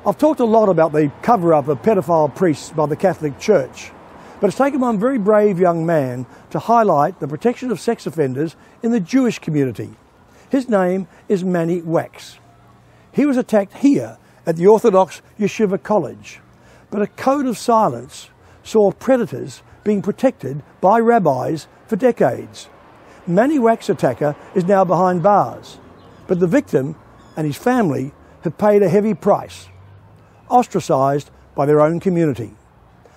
I've talked a lot about the cover-up of pedophile priests by the Catholic Church, but it's taken one very brave young man to highlight the protection of sex offenders in the Jewish community. His name is Manny Waks. He was attacked here at the Orthodox Yeshiva College, but a code of silence saw predators being protected by rabbis for decades. Manny Waks' attacker is now behind bars, but the victim and his family have paid a heavy price, ostracised by their own community.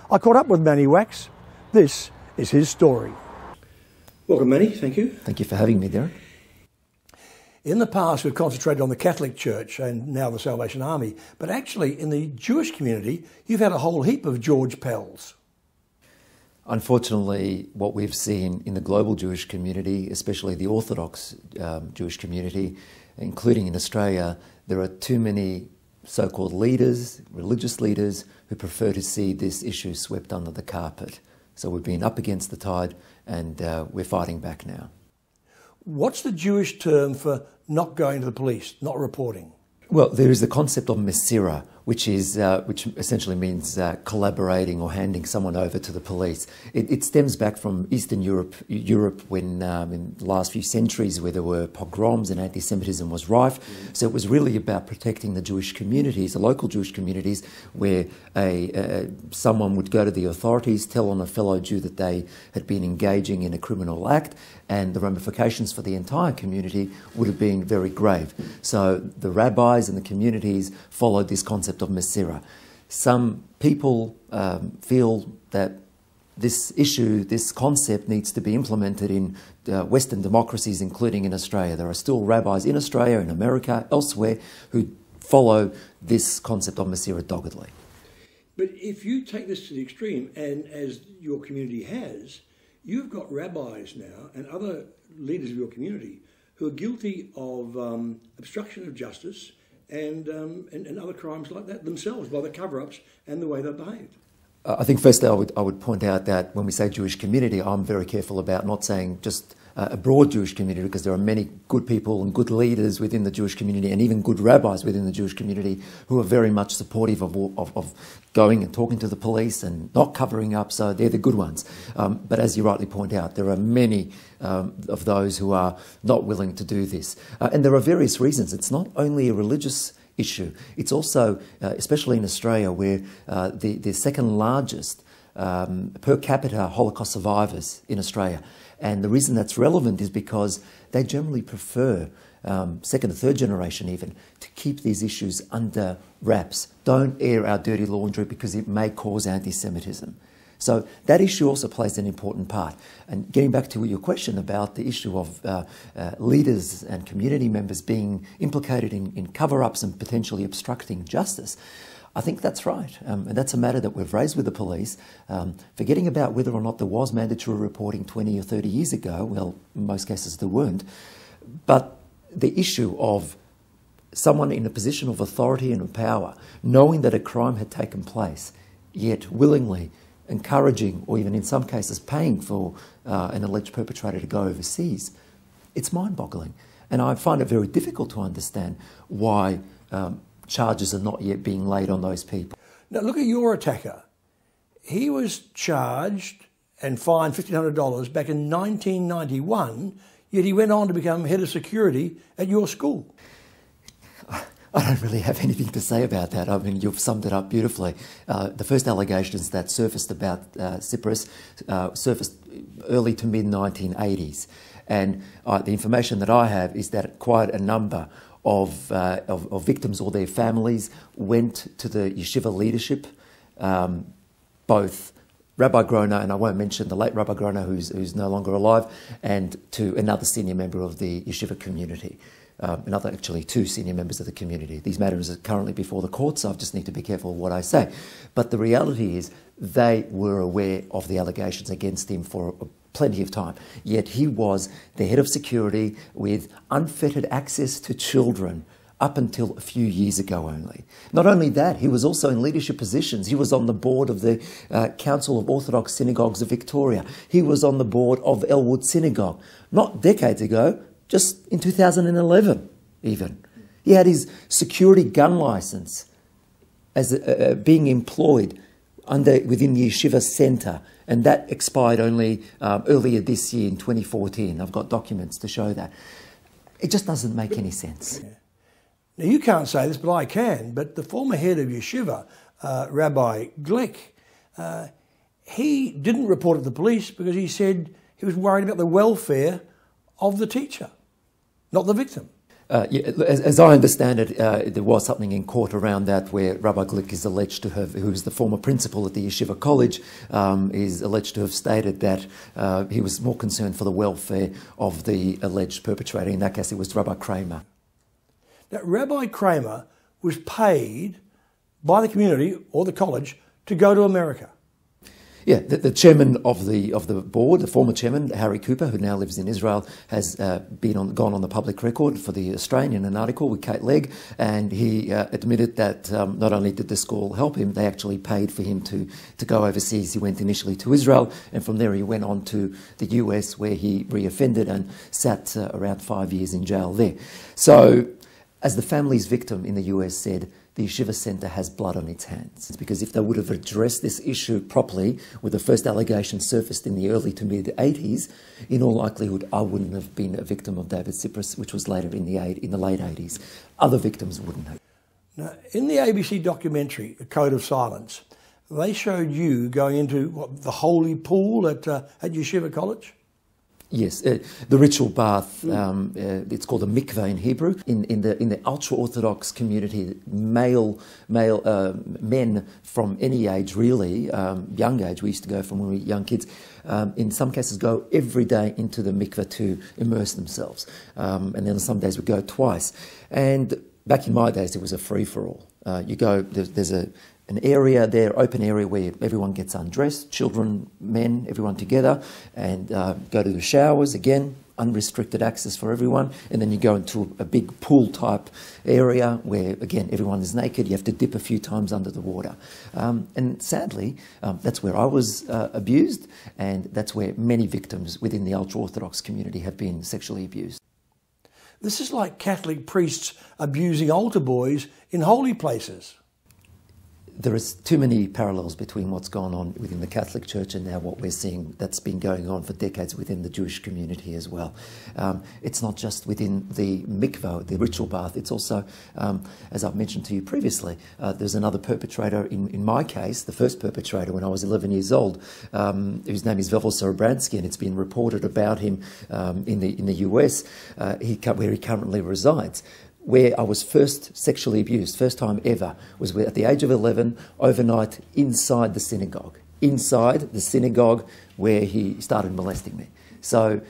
I caught up with Manny Waks. This is his story. Welcome, Manny. Thank you. Thank you for having me, Derryn. In the past, we've concentrated on the Catholic Church and now the Salvation Army, but actually in the Jewish community, you've had a whole heap of George Pells. Unfortunately, what we've seen in the global Jewish community, especially the Orthodox Jewish community, including in Australia, there are too many so-called leaders, religious leaders, who prefer to see this issue swept under the carpet. So we've been up against the tide and we're fighting back now. What's the Jewish term for not going to the police, not reporting? Well, there is the concept of Massara, which essentially means collaborating or handing someone over to the police. It stems back from Eastern Europe when in the last few centuries where there were pogroms and anti-Semitism was rife. So it was really about protecting the Jewish communities, the local Jewish communities, where someone would go to the authorities, tell on a fellow Jew that they had been engaging in a criminal act, and the ramifications for the entire community would have been very grave. So the rabbis and the communities followed this concept of Massara. Some people feel that this issue, this concept needs to be implemented in Western democracies, including in Australia. There are still rabbis in Australia, in America, elsewhere, who follow this concept of Massara doggedly. But if you take this to the extreme, and as your community has, you've got rabbis now and other leaders of your community who are guilty of obstruction of justice and other crimes like that themselves by the cover-ups and the way they've behaved. I think firstly I would point out that when we say Jewish community, I'm very careful about not saying just a broad Jewish community, because there are many good people and good leaders within the Jewish community and even good rabbis within the Jewish community who are very much supportive of going and talking to the police and not covering up, so they're the good ones. But as you rightly point out, there are many of those who are not willing to do this. And there are various reasons. It's not only a religious issue. It's also, especially in Australia, where the second largest per capita Holocaust survivors in Australia. And the reason that's relevant is because they generally prefer, second or third generation even, to keep these issues under wraps. Don't air our dirty laundry because it may cause anti-Semitism. So that issue also plays an important part. And getting back to your question about the issue of leaders and community members being implicated in cover-ups and potentially obstructing justice, I think that's right. And that's a matter that we've raised with the police. Forgetting about whether or not there was mandatory reporting 20 or 30 years ago, well, in most cases there weren't. But the issue of someone in a position of authority and of power, knowing that a crime had taken place, yet willingly encouraging or even in some cases paying for an alleged perpetrator to go overseas, it's mind-boggling. And I find it very difficult to understand why charges are not yet being laid on those people. Now look at your attacker. He was charged and fined $1,500 back in 1991, yet he went on to become head of security at your school. I don't really have anything to say about that. I mean, you've summed it up beautifully. The first allegations that surfaced about Cyprus surfaced early to mid-1980s. And the information that I have is that quite a number of victims or their families went to the yeshiva leadership, both Rabbi Groner, and I won't mention the late Rabbi Groner who's no longer alive, and to another senior member of the yeshiva community. Actually two senior members of the community. These matters are currently before the courts, so I just need to be careful of what I say. But the reality is they were aware of the allegations against him for plenty of time. Yet he was the head of security with unfettered access to children up until a few years ago only. Not only that, he was also in leadership positions. He was on the board of the Council of Orthodox Synagogues of Victoria. He was on the board of Elwood Synagogue. Not decades ago, just in 2011 even. He had his security gun license as being employed within the yeshiva centre, and that expired only earlier this year in 2014. I've got documents to show that. It just doesn't make any sense. Yeah. Now, you can't say this, but I can. But the former head of yeshiva, Rabbi Glick, he didn't report it to the police because he said he was worried about the welfare of the teacher, not the victim. Yeah, as I understand it, there was something in court around that where Rabbi Glick is alleged to have, who is the former principal at the Yeshiva College, is alleged to have stated that he was more concerned for the welfare of the alleged perpetrator. In that case, it was Rabbi Kramer. Now, Rabbi Kramer was paid by the community or the college to go to America. Yeah, the chairman of the board, the former chairman, Harry Cooper, who now lives in Israel, has gone on the public record for the Australian in an article with Kate Legg, and he admitted that not only did the school help him, they actually paid for him to go overseas. He went initially to Israel, and from there he went on to the US, where he reoffended and sat around 5 years in jail there. So, as the family's victim in the US said, the Yeshiva Centre has blood on its hands. It's because if they would have addressed this issue properly, with the first allegation surfaced in the early to mid-80s, in all likelihood I wouldn't have been a victim of David Cyprus, which was later in the late 80s. Other victims wouldn't have. Now, in the ABC documentary, A Code of Silence, they showed you going into the holy pool at Yeshiva College? Yes, the ritual bath, it's called a mikveh in Hebrew. In the ultra-Orthodox community, men from any age really, young age, we used to go from when we were young kids, in some cases go every day into the mikveh to immerse themselves. And then some days we go twice. And back in my days, it was a free-for-all. You go, there's an area there, open area where everyone gets undressed, children, men, everyone together, and go to the showers, again, unrestricted access for everyone, and then you go into a big pool type area where, again, everyone is naked, you have to dip a few times under the water. And sadly, that's where I was abused, and that's where many victims within the ultra-Orthodox community have been sexually abused. This is like Catholic priests abusing altar boys in holy places. There is too many parallels between what's gone on within the Catholic Church and now what we're seeing that's been going on for decades within the Jewish community as well. It's not just within the mikveh, the ritual bath, it's also, as I've mentioned to you previously, there's another perpetrator in my case, the first perpetrator when I was 11 years old, whose name is Velvel Sorobransky, and it's been reported about him in the US, where he currently resides. Where I was first sexually abused, first time ever, was at the age of 11, overnight, inside the synagogue where he started molesting me. So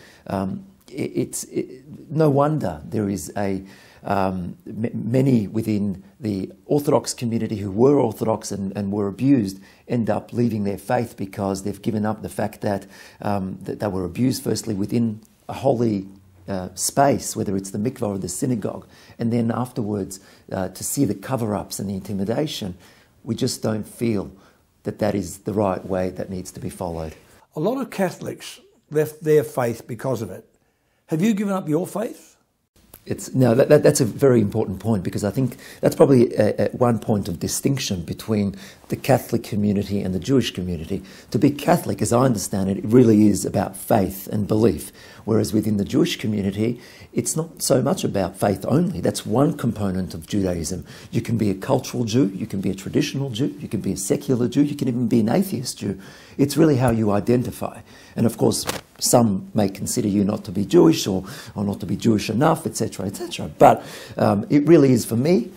it's no wonder there is many within the Orthodox community who were Orthodox and were abused end up leaving their faith because they've given up the fact that they were abused firstly within a holy space, whether it's the mikveh or the synagogue, and then afterwards to see the cover-ups and the intimidation, we just don't feel that that is the right way that needs to be followed. A lot of Catholics left their faith because of it. Have you given up your faith? That's a very important point, because I think that's probably one point of distinction between the Catholic community and the Jewish community. To be Catholic, as I understand it, it really is about faith and belief, whereas within the Jewish community, it's not so much about faith only. That's one component of Judaism. You can be a cultural Jew, you can be a traditional Jew, you can be a secular Jew, you can even be an atheist Jew. It's really how you identify. And of course, some may consider you not to be Jewish or not to be Jewish enough, etc., etc. But it really is, for me,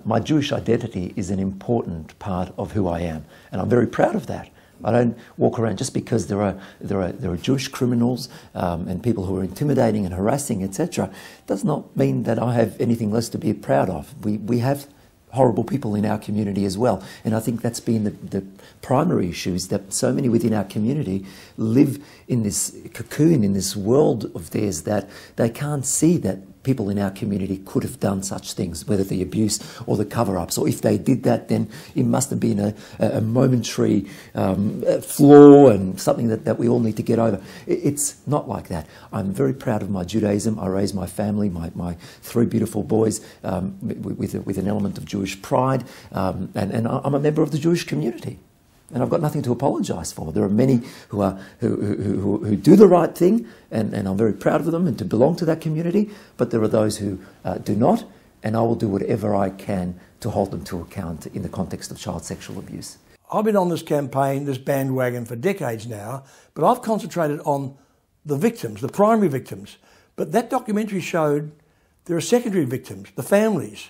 my Jewish identity is an important part of who I am. And I'm very proud of that. I don't walk around just because there are Jewish criminals and people who are intimidating and harassing, etc. Does not mean that I have anything less to be proud of. We have horrible people in our community as well, and I think that's been the primary issue, is that so many within our community live in this cocoon, in this world of theirs, that they can't see that people in our community could have done such things, whether the abuse or the cover-ups, or if they did that, then it must have been a momentary flaw and something that we all need to get over. It's not like that. I'm very proud of my Judaism. I raised my family, my three beautiful boys, with an element of Jewish pride, and I'm a member of the Jewish community. And I've got nothing to apologise for. There are many who do the right thing, and I'm very proud of them and to belong to that community, but there are those who do not, and I will do whatever I can to hold them to account in the context of child sexual abuse. I've been on this campaign, this bandwagon, for decades now, but I've concentrated on the victims, the primary victims. But that documentary showed there are secondary victims, the families,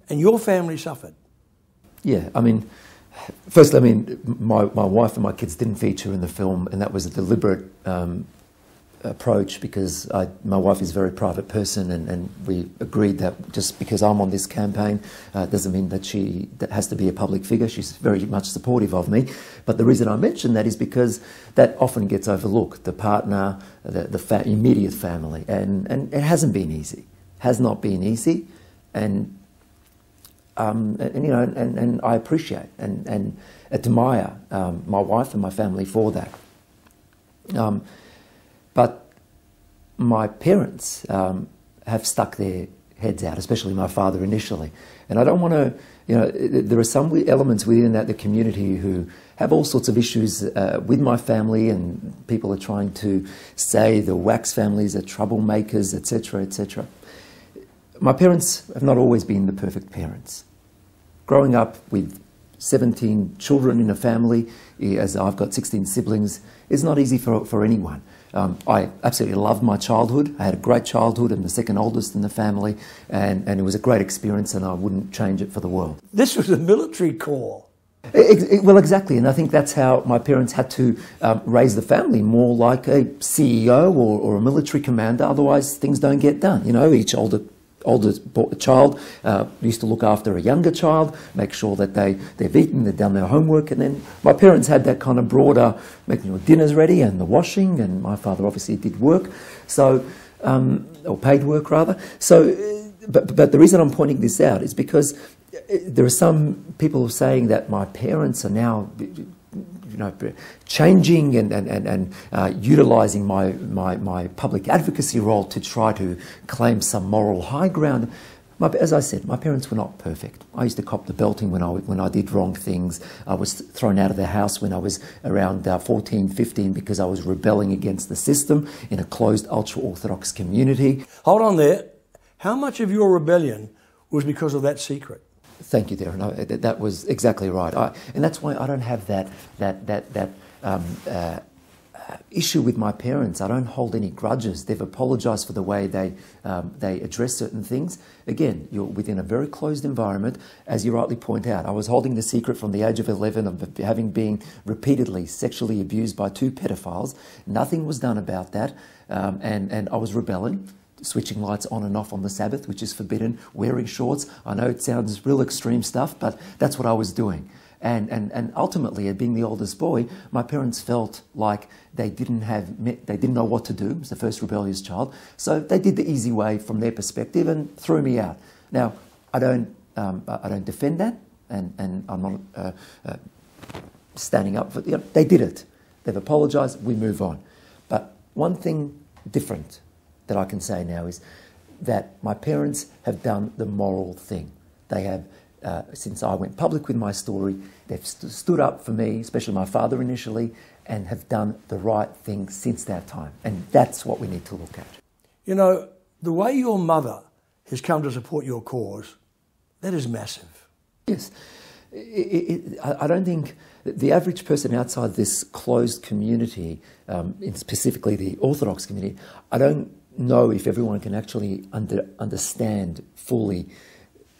and your family suffered. Yeah, I mean, firstly, I mean, my wife and my kids didn't feature in the film, and that was a deliberate approach because my wife is a very private person, and we agreed that just because I'm on this campaign doesn't mean that she has to be a public figure. She's very much supportive of me. But the reason I mention that is because that often gets overlooked, the partner, the immediate family, and it hasn't been easy, has not been easy, and you know, and I appreciate and admire my wife and my family for that. But my parents have stuck their heads out, especially my father initially. And I don't want to, you know, there are some elements within the community who have all sorts of issues with my family, and people are trying to say the Waks families are troublemakers, etc., etc. My parents have not always been the perfect parents. Growing up with 17 children in a family, as I've got 16 siblings, is not easy for anyone. I absolutely loved my childhood. I had a great childhood. I'm the second oldest in the family, and it was a great experience, and I wouldn't change it for the world. This was a military corps. Well, exactly, and I think that's how my parents had to raise the family, more like a CEO or a military commander. Otherwise, things don't get done. You know, each older child used to look after a younger child, make sure that they've eaten, they've done their homework, and then my parents had that kind of broader, making your dinners ready and the washing, and my father obviously did work, so or paid work rather. So, but the reason I'm pointing this out is because there are some people saying that my parents are now, you know, changing and utilising my public advocacy role to try to claim some moral high ground. As I said, my parents were not perfect. I used to cop the belting when I did wrong things. I was thrown out of the house when I was around 14, 15 because I was rebelling against the system in a closed ultra-Orthodox community. Hold on there. How much of your rebellion was because of that secret? Thank you, Derryn. That was exactly right. And that's why I don't have that issue with my parents. I don't hold any grudges. They've apologised for the way they address certain things. Again, you're within a very closed environment. As you rightly point out, I was holding the secret from the age of 11 of having been repeatedly sexually abused by 2 pedophiles. Nothing was done about that, and I was rebelling. Switching lights on and off on the Sabbath, which is forbidden, wearing shorts. I know it sounds real extreme stuff, but that's what I was doing. And ultimately, being the oldest boy, my parents felt like they didn't know what to do. I was the first rebellious child. So they did the easy way from their perspective and threw me out. Now, I don't defend that, and I'm not standing up for, you know, they did it. They've apologised, we move on. But one thing different that I can say now is that my parents have done the moral thing. They have, since I went public with my story, they've stood up for me, especially my father initially, and have done the right thing since that time. And that's what we need to look at. You know, the way your mother has come to support your cause, that is massive. Yes. I don't think the average person outside this closed community, specifically the Orthodox community, I don't know if everyone can actually understand fully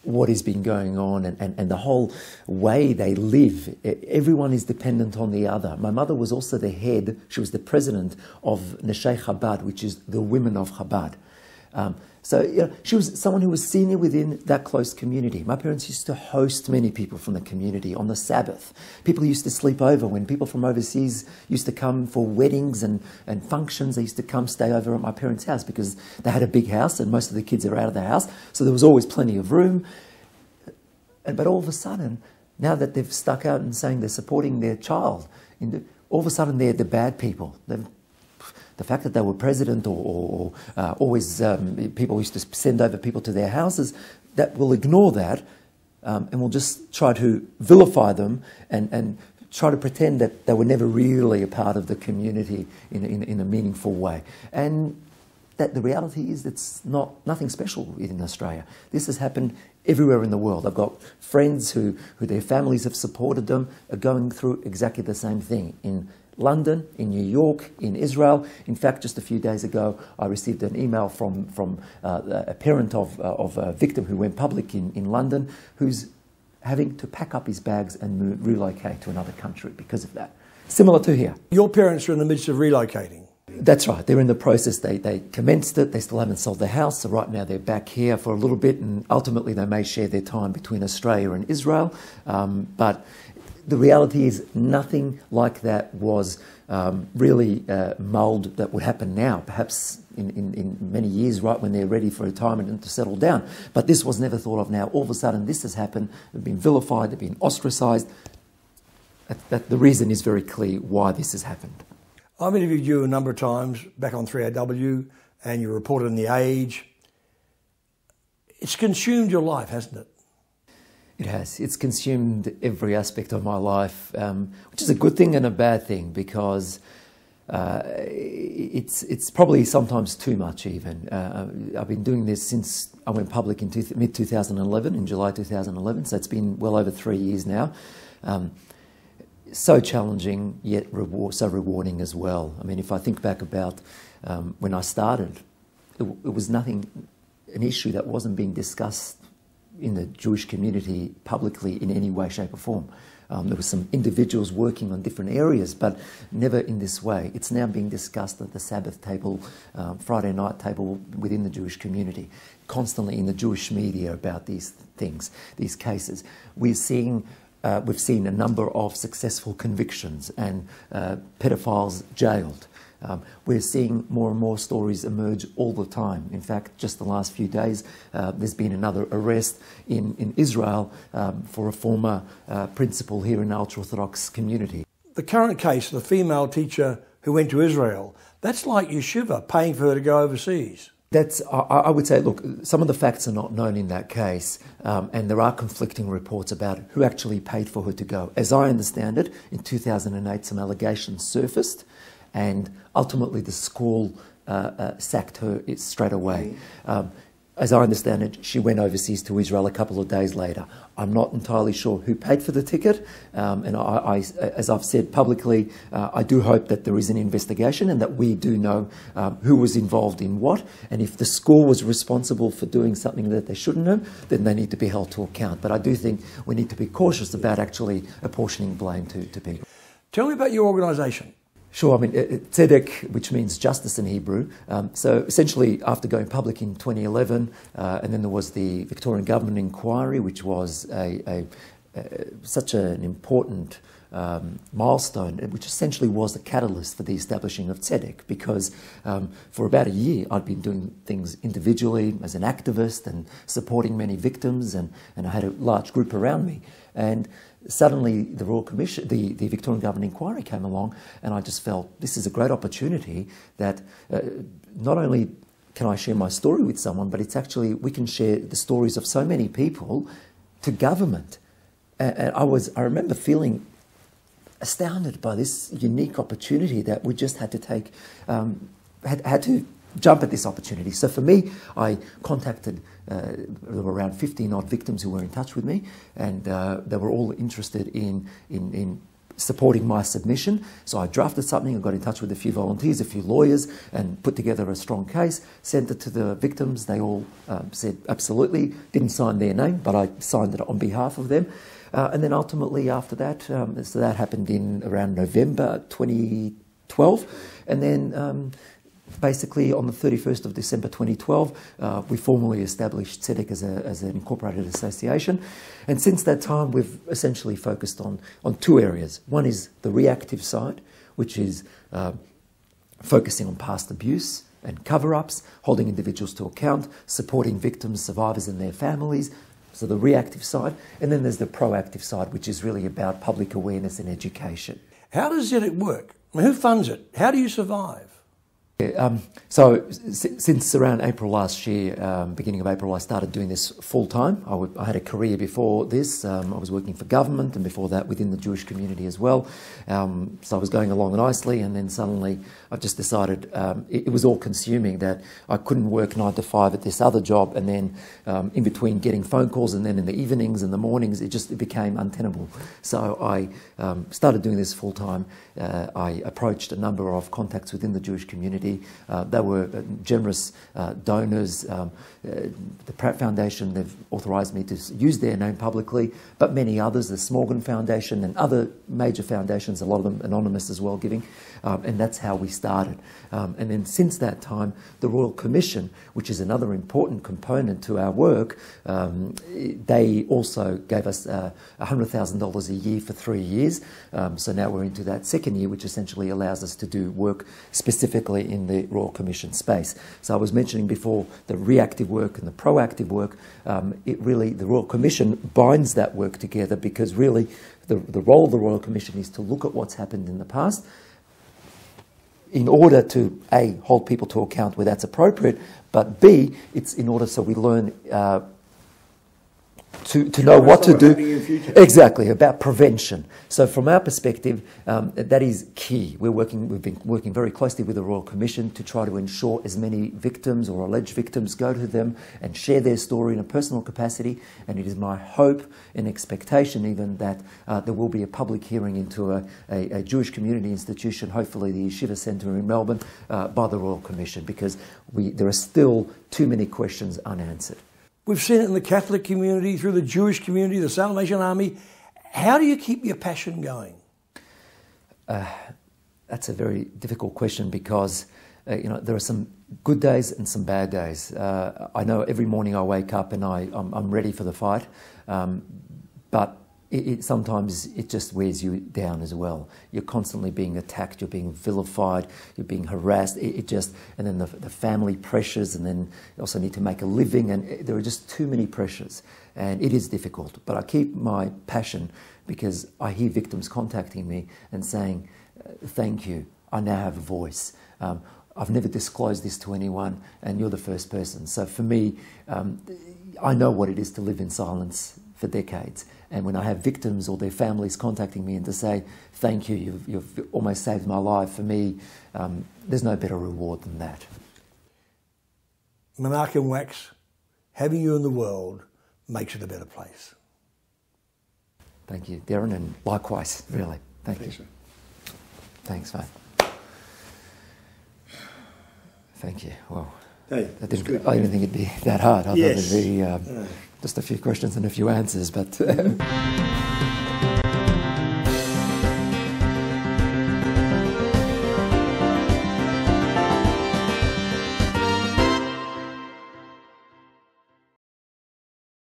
what has been going on and the whole way they live. Everyone is dependent on the other. My mother was also the head, she was the president of Neshei Chabad, which is the women of Chabad. So she was someone who was senior within that close community. My parents used to host many people from the community on the Sabbath. People used to sleep over. When people from overseas used to come for weddings and functions, they used to come stay over at my parents' house because they had a big house and most of the kids are out of the house. So there was always plenty of room. But all of a sudden, now that they've stuck out and saying they're supporting their child, all of a sudden they're the bad people. The fact that they were president or always people used to send over people to their houses, that will ignore that and will just try to vilify them and try to pretend that they were never really a part of the community in a meaningful way. And that the reality is it's nothing special in Australia. This has happened everywhere in the world. I've got friends who their families have supported them are going through exactly the same thing in London, in New York, in Israel. In fact, just a few days ago, I received an email from a parent of a victim who went public in London, who's having to pack up his bags and relocate to another country because of that. Similar to here. Your parents are in the midst of relocating. That's right. They're in the process. They commenced it. They still haven't sold their house. So right now they're back here for a little bit, and ultimately they may share their time between Australia and Israel. But the reality is nothing like that was really mulled that would happen now, perhaps in many years, right, when they're ready for retirement and to settle down. But this was never thought of now. All of a sudden this has happened. They've been vilified. They've been ostracised. The reason is very clear why this has happened. I've interviewed you a number of times back on 3AW, and you reported in The Age. It's consumed your life, hasn't it? It has. It's consumed every aspect of my life, which is a good thing and a bad thing, because it's probably sometimes too much even. I've been doing this since I went public in mid-2011, in July 2011, so it's been well over 3 years now. So challenging, yet so rewarding as well. I mean, if I think back about when I started, it was an issue that wasn't being discussed in the Jewish community publicly in any way, shape or form. There were some individuals working on different areas, but never in this way. It's now being discussed at the Sabbath table, Friday night table within the Jewish community, constantly in the Jewish media about these things, these cases. We've seen a number of successful convictions and pedophiles jailed. We're seeing more and more stories emerge all the time. In fact, just the last few days, there's been another arrest in Israel for a former principal here in the ultra-Orthodox community. The current case, the female teacher who went to Israel, that's like yeshiva, paying for her to go overseas. I would say, look, some of the facts are not known in that case, and there are conflicting reports about who actually paid for her to go. As I understand it, in 2008, some allegations surfaced, and ultimately the school sacked her straight away. As I understand it, she went overseas to Israel a couple of days later. I'm not entirely sure who paid for the ticket, and as I've said publicly, I do hope that there is an investigation and that we do know who was involved in what, and if the school was responsible for doing something that they shouldn't have, then they need to be held to account. But I do think we need to be cautious about actually apportioning blame to people. Tell me about your organisation. Sure, I mean, Tzedek, which means justice in Hebrew. So essentially, after going public in 2011, and then there was the Victorian government inquiry, which was such an important milestone, which essentially was the catalyst for the establishing of Tzedek, because for about a year I'd been doing things individually as an activist and supporting many victims, and I had a large group around me. And suddenly the Royal Commission, the Victorian Government inquiry came along, and I just felt this is a great opportunity that not only can I share my story with someone, but it's actually, we can share the stories of so many people to government. And I remember feeling astounded by this unique opportunity that we just had to take, had to jump at this opportunity. So for me, I contacted, there were around 15 odd victims who were in touch with me, and they were all interested in supporting my submission. So I drafted something, I got in touch with a few volunteers, a few lawyers, and put together a strong case, sent it to the victims. They all said absolutely, didn't sign their name, but I signed it on behalf of them. And then ultimately after that, so that happened in around November 2012, and then basically, on the 31st of December 2012, we formally established Tzedek as an incorporated association. And since that time, we've essentially focused on two areas. One is the reactive side, which is focusing on past abuse and cover-ups, holding individuals to account, supporting victims, survivors and their families. So the reactive side. And then there's the proactive side, which is really about public awareness and education. How does it work? I mean, who funds it? How do you survive? So since around April last year, beginning of April, I started doing this full-time. I had a career before this. I was working for government, and before that within the Jewish community as well. So I was going along nicely, and then suddenly I just decided it was all consuming, that I couldn't work 9 to 5 at this other job, and then in between getting phone calls, and then in the evenings and the mornings, it became untenable. So I started doing this full-time. I approached a number of contacts within the Jewish community. They were generous donors. The Pratt Foundation, they've authorised me to use their name publicly, but many others, the Smorgon Foundation and other major foundations, a lot of them anonymous as well, giving. And that's how we started. And then since that time, the Royal Commission, which is another important component to our work, they also gave us $100,000 a year for 3 years. So now we're into that second year, which essentially allows us to do work specifically in the Royal Commission space. So I was mentioning before the reactive work and the proactive work. The Royal Commission binds that work together, because really the role of the Royal Commission is to look at what's happened in the past in order to, A, hold people to account where that's appropriate, but B, it's in order so we learn to know what to do. Exactly, about prevention. So from our perspective, that is key. We've been working very closely with the Royal Commission to try to ensure as many victims or alleged victims go to them and share their story in a personal capacity. And it is my hope and expectation even that there will be a public hearing into a Jewish community institution, hopefully the Yeshiva Centre in Melbourne, by the Royal Commission, because there are still too many questions unanswered. We've seen it in the Catholic community, through the Jewish community, the Salvation Army. How do you keep your passion going? That's a very difficult question, because there are some good days and some bad days. I know every morning I wake up and I'm ready for the fight, but sometimes it just wears you down as well. You're constantly being attacked, you're being vilified, you're being harassed, and then the family pressures, and then you also need to make a living, and there are just too many pressures, and it is difficult. But I keep my passion, because I hear victims contacting me and saying, thank you, I now have a voice. I've never disclosed this to anyone, and you're the first person. So for me, I know what it is to live in silence for decades. And when I have victims or their families contacting me and to say, thank you, you've almost saved my life, for me, there's no better reward than that. Manny Waks, having you in the world makes it a better place. Thank you, Derryn, and likewise, really. Thank you. Sir. Thanks, mate. Thank you. Well, hey, I didn't think it'd be that hard. I thought it'd be just a few questions and a few answers, but